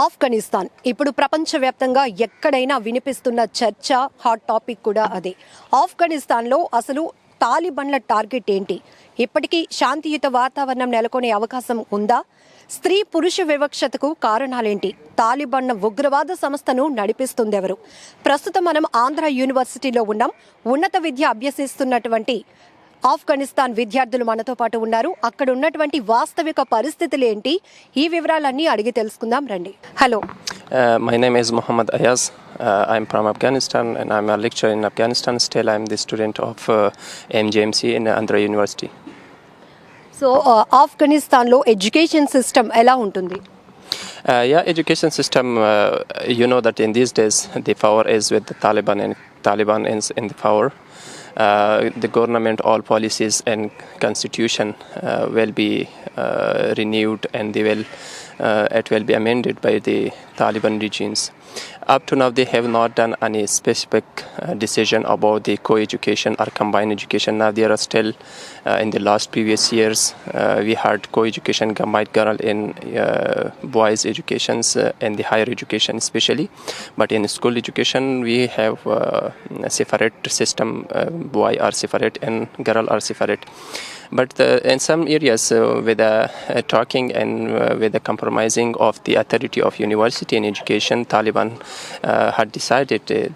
ఆఫ్ఘనిస్తాన్ ఇప్పుడు ప్రపంచవ్యాప్తంగా ఎక్కడైనా వినిపిస్తున్న చర్చ, హాట్ టాపిక్ కూడా అదే. ఆఫ్ఘనిస్తాన్లో అసలు తాలిబన్ల టార్గెట్ ఏంటి? ఇప్పటికీ శాంతియుత వాతావరణం నెలకొనే అవకాశం ఉందా? స్త్రీ పురుష వివక్షతకు కారణాలేంటి? తాలిబన్ ఉగ్రవాద సంస్థను నడిపిస్తుందెవరు? ప్రస్తుతం మనం ఆంధ్ర యూనివర్సిటీలో ఉన్నాం. ఉన్నత విద్య అభ్యసిస్తున్నటువంటి ఆఫ్ఘనిస్తాన్ విద్యార్థులు మనతో పాటు ఉన్నారు. అక్కడ ఉన్నటువంటి వాస్తవిక పరిస్థితులు ఏంటి? ఈ వివరాలన్నీ అడిగి తెలుసుకుందాం రండి. Hello, my name is Muhammad Ayaz. I'm from Afghanistan and I'm a lecturer in Afghanistan. Still I'm the student of MJMC in Andhra University. So ఆఫ్ఘనిస్తాన్లో ఎడ్యుకేషన్ సిస్టమ్ ఎలా ఉంటుంది? Education system, you know that in these days the power is with the Taliban and Taliban is in the power. The government, all policies and constitution will be renewed and it will be amended by the Taliban regimes. Up to now, they have not done any specific decision about the co-education or combined education. Now, there are still, in the last previous years, we had co-education, combined girl in boys' educations and the higher education especially. But in school education, we have a separate system, boy are separate and girl are separate. But in some areas, with the talking and with the compromising of the authority of university and education, Taliban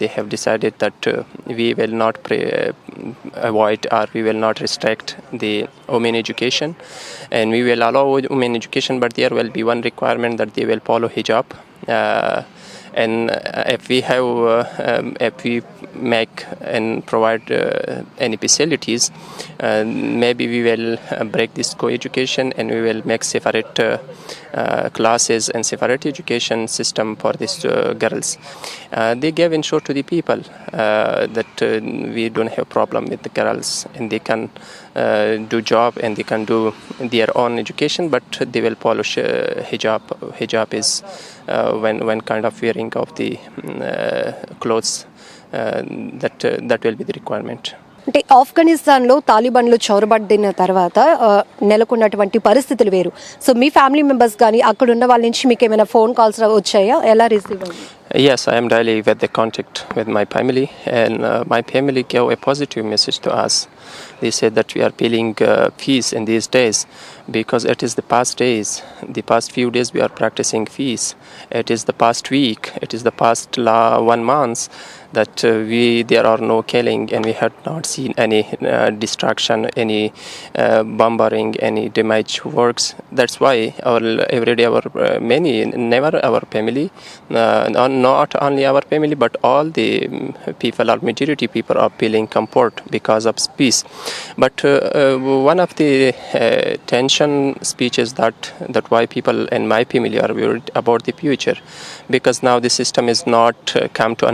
they have decided that we will not avoid or we will not restrict the women education, and we will allow women education, but there will be one requirement that they will follow hijab. And if we make and provide any facilities, maybe we will break this co-education and we will make separate classes and separate education system for these girls. They gave ensure to the people that we don't have problem with the girls and they can do job and they can do their own education, but they will follow hijab. Hijab is when kind of wearing of the clothes, that will be the requirement. అంటే ఆఫ్ఘనిస్తాన్లో తాలిబాన్లు చొరబడిన తర్వాత నెలకొన్నటువంటి పరిస్థితులు వేరు. So మీ family members కానీ అక్కడ ఉన్న వాళ్ళ నుంచి మీకు ఏమైనా ఫోన్ కాల్స్ వచ్చాయా? ఎలా రిసీవ్ అయ్యింది? Yes, I am daily with the contact with my family, and my family gave a positive message to us. They said that we are feeling peace in these days because it is the past days, the past few days we are practicing peace. It is the past week, it is the past 1 month that there are no killing and we had not seen any destruction, any bombarding, any damage works. That's why every day our family, not only our family but all the people or majority people are feeling comfort because of peace. But one of the tension speeches that why people in my family are worried about the future, because now the system is not come to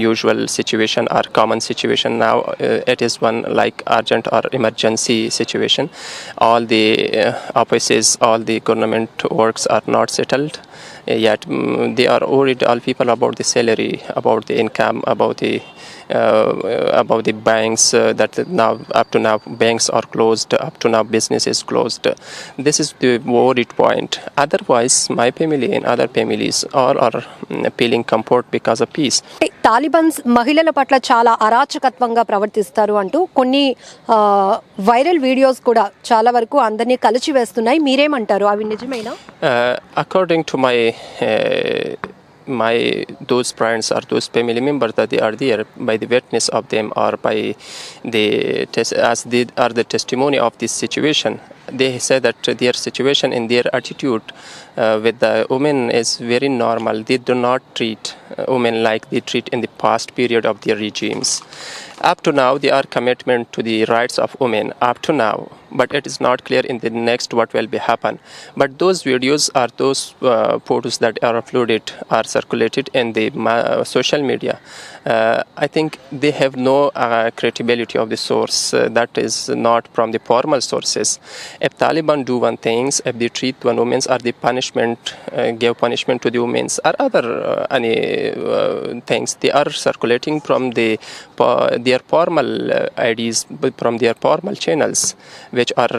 usual situation or common situation. Now it is one like urgent or emergency situation. All the offices, all the government works are not settled yet. They are worried, all people, about the salary, about the income, about the banks, that now up to now banks are closed, up to now business is closed. This is the worried point. Otherwise my family and other families all are feeling comfort because of peace. Talibans మహిళల పట్ల చాలా అరాచకత్వంగా ప్రవర్తిస్తారు అంటూ కొన్ని viral videos కూడా చాలా వరకు అందరినీ కలిచివేస్తున్నాయి. మీరేమంటారు? అవి నిజమేనా? According to those friends or those family members that they are there, by the witness of them or by the testimony of this situation, they say that their situation and their attitude with the women is very normal. They do not treat women like they treat in the past period of their regimes. Up to now, they are commitment to the rights of women. Up to now, but it is not clear in the next what will be happen. But those videos or those photos that are uploaded or circulated in the social media, I think they have no credibility of the source. That is not from the formal sources, If Taliban do one things, if they treat one women or the punishment, give punishment to the women or other any things, they are circulating from their formal IDs, from their formal channels, which are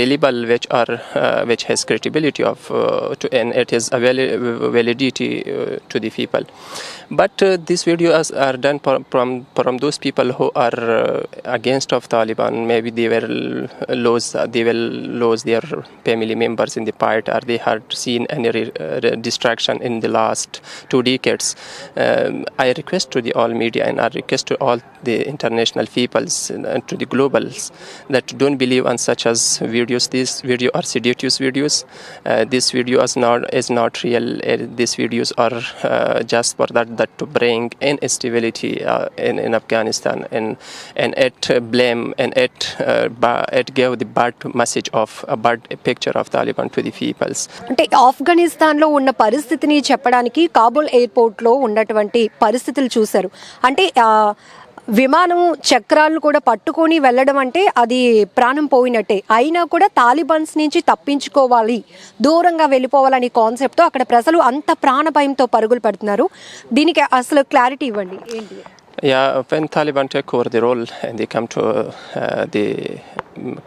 reliable, which has credibility and it is a validity to the people. But these videos are done from those people who are against of Taliban. Maybe they will lose their family members in the fight, or they had seen any distraction in the last 2 decades. I request to the all media and I request to all the international peoples and to the globals that don't believe on such as videos. These videos are seductive videos. This video is not real. These videos are just for that to bring instability in Afghanistan and it blame and it gave the bad message of a bad picture of Taliban to the peoples. అంటే ఆఫ్ఘనిస్తాన్లో ఉన్న పరిస్థితిని చెప్పడానికి కాబూల్ ఎయిర్పోర్ట్లో ఉన్నటువంటి పరిస్థితులు చూశారు. అంటే విమానం చక్రాలను కూడా పట్టుకొని వెళ్ళడం అంటే అది ప్రాణం పోయినట్టే. అయినా కూడా తాలిబాన్స్ నుంచి తప్పించుకోవాలి, దూరంగా వెళ్ళిపోవాలని కాన్సెప్ట్తో అక్కడ ప్రజలు అంత ప్రాణ భయంతో పరుగులు పెడుతున్నారు. దీనికి అసలు క్లారిటీ ఇవ్వండి ఏంటి? Yeah, when Taliban take over the role and they come to the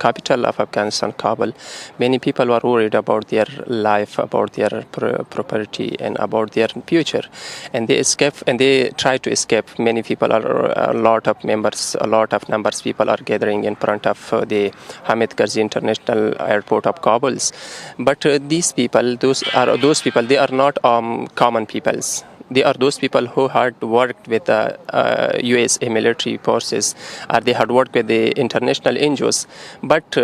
capital of Afghanistan, Kabul, many people were worried about their life, about their property, and about their future. And they escape, and they try to escape. Many people a lot of numbers people are gathering in front of the Hamid Karzai International Airport of Kabul. But these people, those people, they are not common peoples. They are those people who had worked with the USA military forces, or they had worked with the international NGOs. But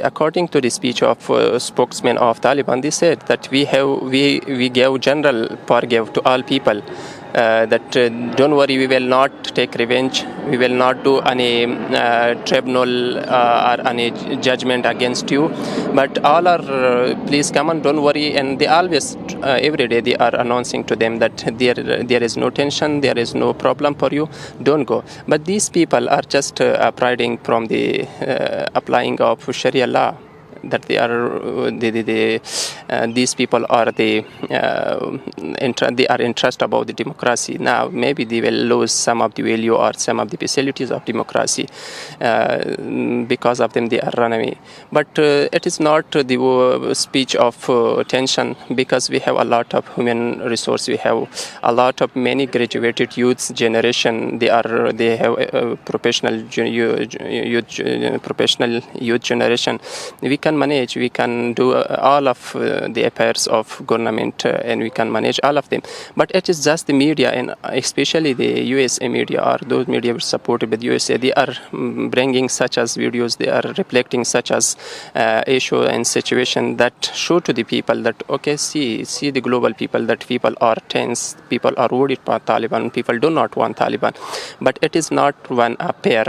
according to the speech of spokesman of Taliban, they said that we gave general forgive to all people. That don't worry, we will not take revenge, we will not do any tribunal or any judgment against you, but all are please come on, don't worry. And they always every day they are announcing to them that there is no tension, there is no problem for you, don't go. But these people are just priding from the applying of Sharia law, that these people are they are interested about the democracy. Now maybe they will lose some of the value or some of the facilities of democracy because of them they are run away. But it is not the speech of tension, because we have a lot of human resource. We have a lot of many graduated youth generation. They have professional youth generation. We can manage, we can do all of the affairs of government and we can manage all of them. But it is just the media, and especially the USA media, or those media which supported with USA, they are bringing such as videos, they are reflecting such as issue and situation that show to the people that okay, see the global people, that people are tense, people are worried about Taliban, people do not want Taliban. But it is not one pair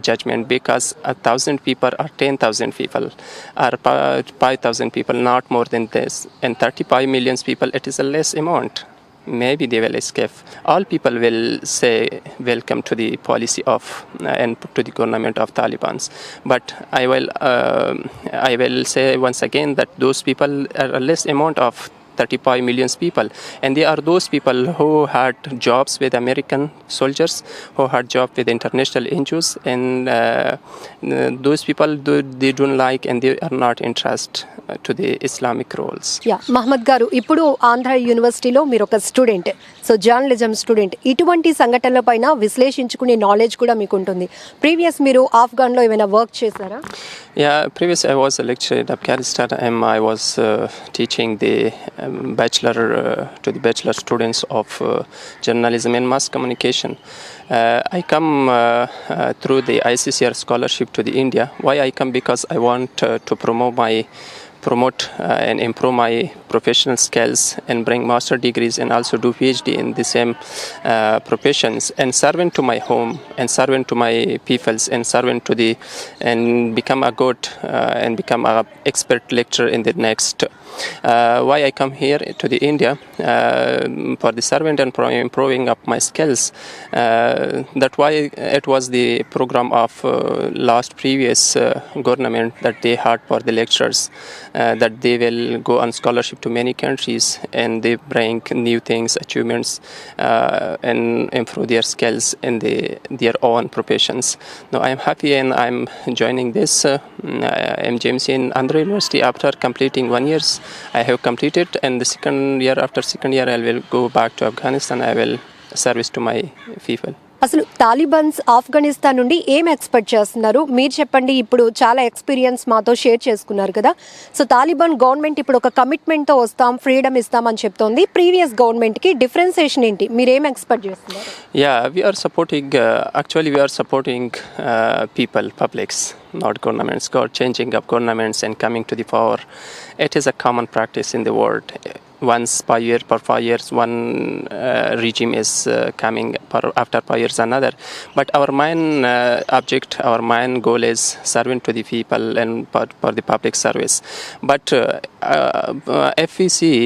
judgment, because 1,000 people or 10,000 people or 5,000 people, not more than this, and 35 million people, it is a less amount. Maybe they will escape. All people will say welcome to the policy of and to the government of Taliban. But I will say once again that those people are a less amount of 35 million people, and they are those people who had jobs with American soldiers, who had jobs with international NGOs, and those people they don't like and they are not interested to the Islamic roles. Mohammed గారు, ఇప్పుడు ఆంధ్ర యూనివర్సిటీలో మీరు ఒక student, so journalism student, ఇటువంటి సంఘటనల పైన విశ్లేషించుకునే knowledge కూడా మీకు ఉంటుంది. ప్రీవియస్ మీరు ఆఫ్ఘన్లో ఏమైనా వర్క్ చేశారా? Yeah, previously I was a lecturer in Afghanistan, and I was teaching the to the bachelor students of journalism and mass communication. I come through the ICCR scholarship to the India. Why I come? Because I want to promote and improve my professional skills and bring master degrees and also do PhD in the same professions, and servant to my home and servant to my peoples and servant to and become a good and become a expert lecturer in the next Why I come here to the India for the servant and improving up my skills. That why it was the program of last previous government that they had for the lecturers, that they will go on scholarship to many countries and they bring new things, achievements, and improve their skills in their own professions. Now I am happy and I'm joining this MJMC in Andhra University. After completing 1 year, I have completed, and the after second year I will go back to Afghanistan. I will service to my people. అసలు Talibans Afghanistan నుండి ఏం expect చేస్తున్నారు మీరు చెప్పండి. ఇప్పుడు చాలా experience మాతో share చేసుకున్నారు కదా. సో తాలిబాన్ గవర్నమెంట్ ఇప్పుడు ఒక కమిట్మెంట్ తో వస్తాం, ఫ్రీడమ్ ఇస్తాం అని చెప్తోంది. ప్రీవియస్ గవర్నమెంట్ కి డిఫరెన్సియేషన్ ఏంటి, మీరు ఏం ఎక్స్పెక్ట్ చేస్తున్నారు? Yeah, we are supporting. Actually, we are supporting people, publics, not governments. God changing of governments and coming to the power. It is a common practice in the world. Once per year, per 5 years, one regime is coming. After 5 years, another. But our main object, our main goal is serving to the people and for the public service. But if we see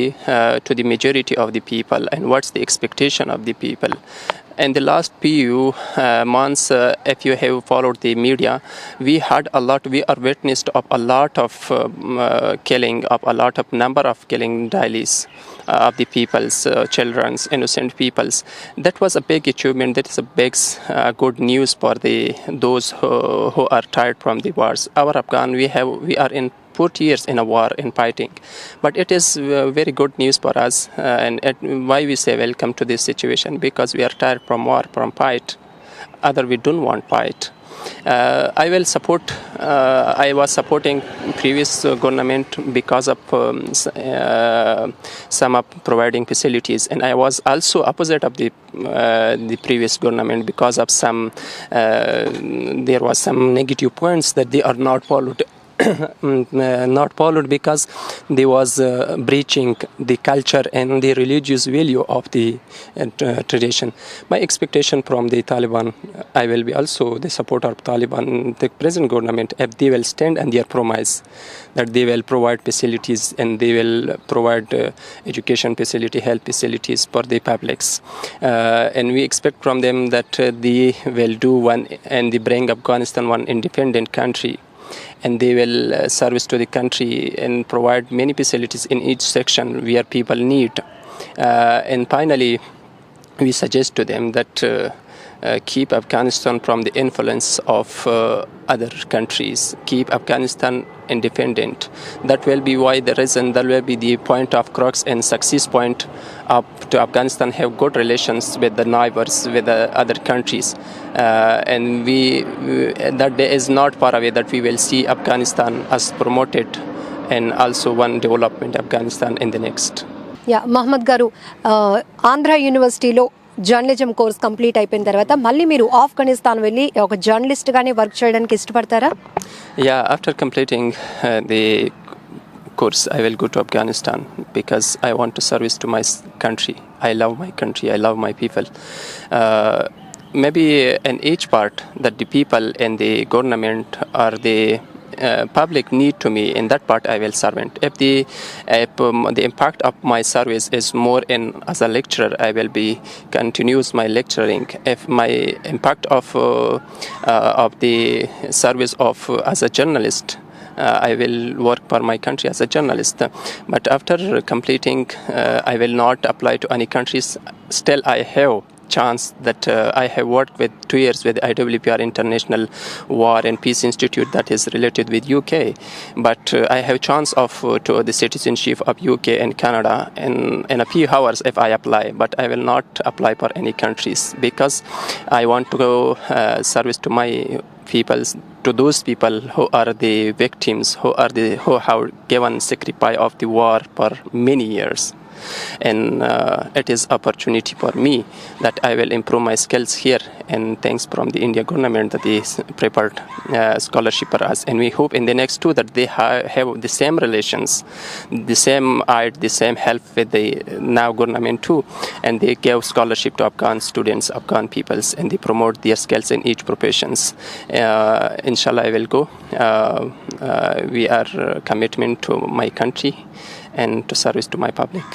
to the majority of the people and what's the expectation of the people. In the last few months, if you have followed the media, we are witnessed of a lot of killing, of a lot of number of killing dailies of the people's children's, innocent people's. That was a big achievement. That is a big good news for those who are tired from the wars. Our Afghan, we are in 40 years in a war, in fighting. But it is very good news for us. Why we say welcome to this situation? Because we are tired from war, from fight. Other we don't want fight. I will support. I was supporting previous government because of some of providing facilities, and I was also opposite of the previous government because of some. There was some negative points that they are not followed. Not followed because they was breaching the culture and the religious value of the tradition. My expectation from the Taliban, I will be also the supporter of Taliban, the present government, if they will stand on their promise that they will provide facilities and they will provide education facility, health facilities for the publics. And we expect from them that they will do one and they bring Afghanistan one independent country. And they will service to the country and provide many facilities in each section where people need. And finally, we suggest to them that keep Afghanistan from the influence of other countries. Keep Afghanistan independent. That will be why the reason that will be the point of crux and success point up to Afghanistan have good relations with the neighbors, with the other countries. And that day is not far away that we will see Afghanistan as promoted and also one development Afghanistan in the next. Yeah Mohammed గారు, ఆంధ్ర యూనివర్సిటీలో journalism course complete అయిపోయిన తర్వాత మళ్ళీ మీరు ఆఫ్ఘనిస్తాన్ వెళ్ళి ఒక journalist గానే work చేయడానికి ఇష్టపడతారా? Yeah, after completing the course, I will go to Afghanistan because I want to service to my country. I love my country. I love my people. Maybe in each part that the people and the government or the public need to me, in that part I will servant. If the impact of my service is more in as a lecturer, I will be continues my lecturing. If my impact of the service of as a journalist, I will work for my country as a journalist. But after completing, I will not apply to any countries. Still, I have chance that I have worked with 2 years with IWPR International War and Peace Institute that is related with UK. But I have chance of to the citizenship of UK and Canada in a few hours if I apply. But I will not apply for any countries because I want to go service to my people, to those people who are the victims, who have given sacrifice of the war for many years. And it is opportunity for me that I will improve my skills here, and thanks from the India government that they prepared scholarship for us, and we hope in the next two that they have the same relations, the same aid, the same help with the now government too, and they give scholarship to Afghan students, Afghan peoples, and they promote their skills in each professions. Inshallah I will go. We are commitment to my country and to service to my public.